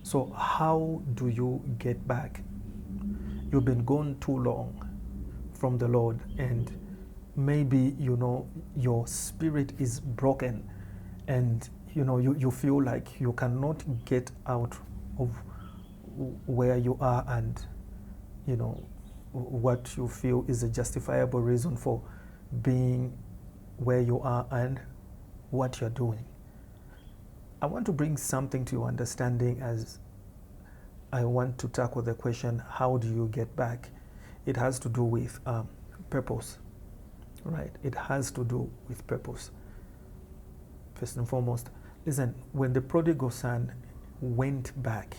So how do you get back? You've been gone too long from the Lord, and maybe your spirit is broken, and you feel like you cannot get out of where you are, and you know what you feel is a justifiable reason for being where you are and what you're doing. I want to bring something to your understanding as I want to tackle the question, how do you get back? It has to do with purpose, right? It has to do with purpose. First and foremost, listen, when the prodigal son went back,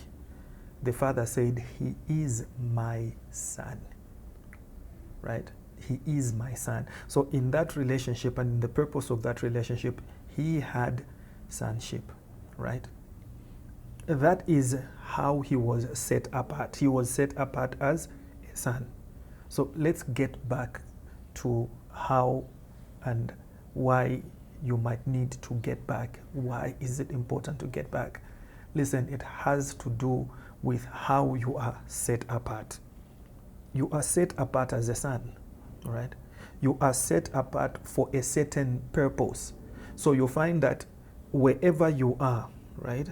the father said, "He is my son," right? He is my son. So in that relationship and in the purpose of that relationship, he had sonship, right? That is how he was set apart. He was set apart as a son. So let's get back to how and why you might need to get back. Why is it important to get back? Listen, it has to do with how you are set apart. You are set apart as a son, right? You are set apart for a certain purpose. So you find that wherever you are, right,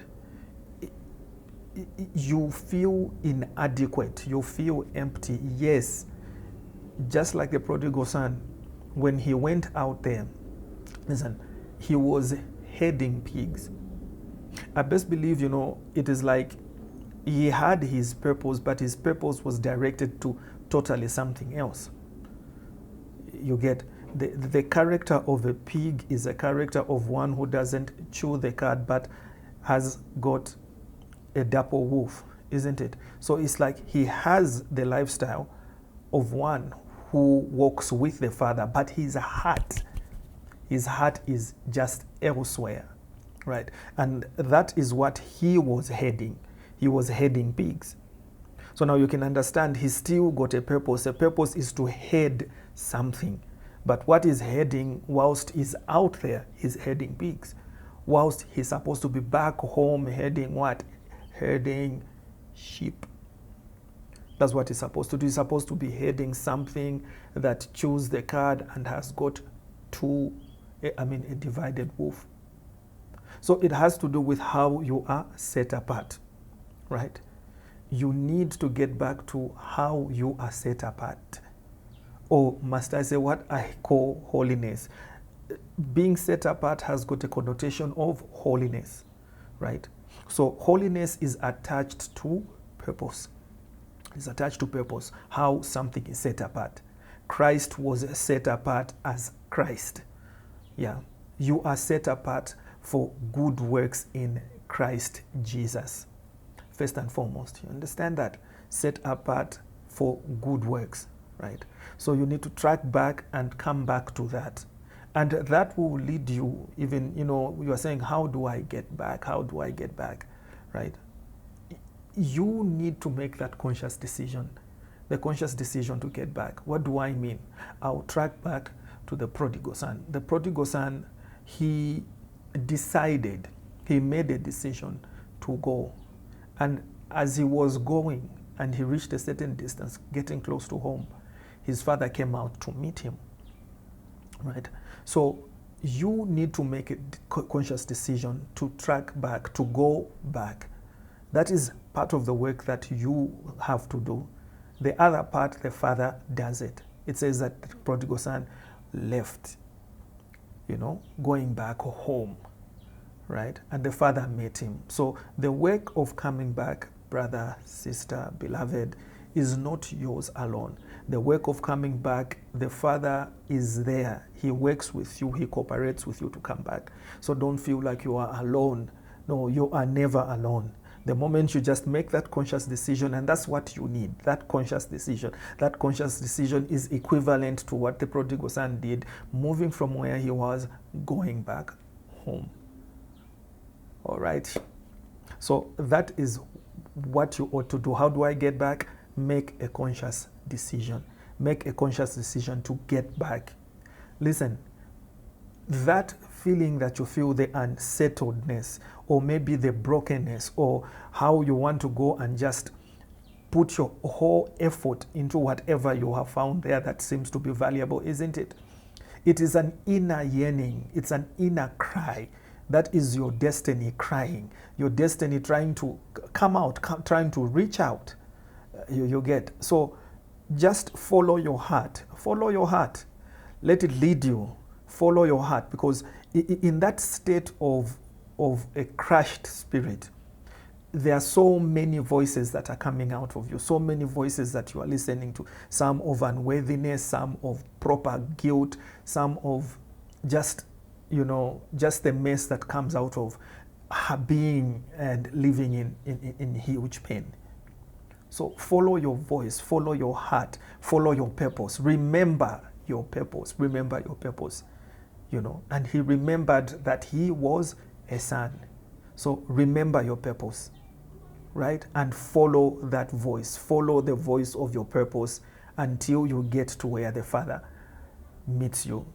you feel inadequate, you feel empty. Yes, just like the prodigal son, when he went out there, listen, he was herding pigs. I best believe, it is like he had his purpose, but his purpose was directed to totally something else. You get the character of a pig is a character of one who doesn't chew the cud but has got a dapple wolf, isn't it? So it's like he has the lifestyle of one who walks with the Father, but his heart is just elsewhere, right? And that is what he was heading. He was heading pigs. So now you can understand he's still got a purpose. A purpose is to head something. But what is heading whilst he's out there is heading pigs. Whilst he's supposed to be back home heading what? Herding sheep. That's what he's supposed to do. He's supposed to be heading something that chews the cud and has got a divided wolf. So it has to do with how you are set apart, right? You need to get back to how you are set apart. Or must I say what I call holiness? Being set apart has got a connotation of holiness, right? So holiness is attached to purpose. It's attached to purpose, how something is set apart. Christ was set apart as Christ. Yeah. You are set apart for good works in Christ Jesus. First and foremost, you understand that? Set apart for good works, right? So you need to track back and come back to that. And that will lead you, even, you are saying, how do I get back? How do I get back, right? You need to make that conscious decision, the conscious decision to get back. What do I mean? I'll track back to the prodigal son. The prodigal son, he made a decision to go. And as he was going and he reached a certain distance, getting close to home, his father came out to meet him, right? So you need to make a conscious decision to track back, to go back. That is part of the work that you have to do. The other part, the father does it. It says that the prodigal son left, going back home, right? And the father met him. So the work of coming back, brother, sister, beloved, is not yours alone. The work of coming back, the Father is there. He works with you. He cooperates with you to come back. So don't feel like you are alone. No, you are never alone. The moment you just make that conscious decision, and that's what you need, that conscious decision. That conscious decision is equivalent to what the prodigal son did, moving from where he was, going back home. All right? So that is what you ought to do. How do I get back? Make a conscious decision. Make a conscious decision to get back. Listen, that feeling that you feel, the unsettledness, or maybe the brokenness, or how you want to go and just put your whole effort into whatever you have found there that seems to be valuable, isn't it? It is an inner yearning, it's an inner cry. That is your destiny crying, your destiny trying to come out, trying to reach out. You get. So just follow your heart. Follow your heart. Let it lead you. Follow your heart, because in that state of a crushed spirit, there are so many voices that are coming out of you, so many voices that you are listening to, some of unworthiness, some of proper guilt, some of just, just the mess that comes out of being and living in huge pain. So follow your voice, follow your heart, follow your purpose. Remember your purpose. Remember your purpose. And he remembered that he was a son. So remember your purpose, right? And follow that voice. Follow the voice of your purpose until you get to where the Father meets you.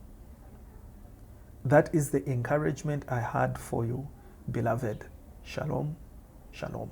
That is the encouragement I had for you, beloved. Shalom. Shalom.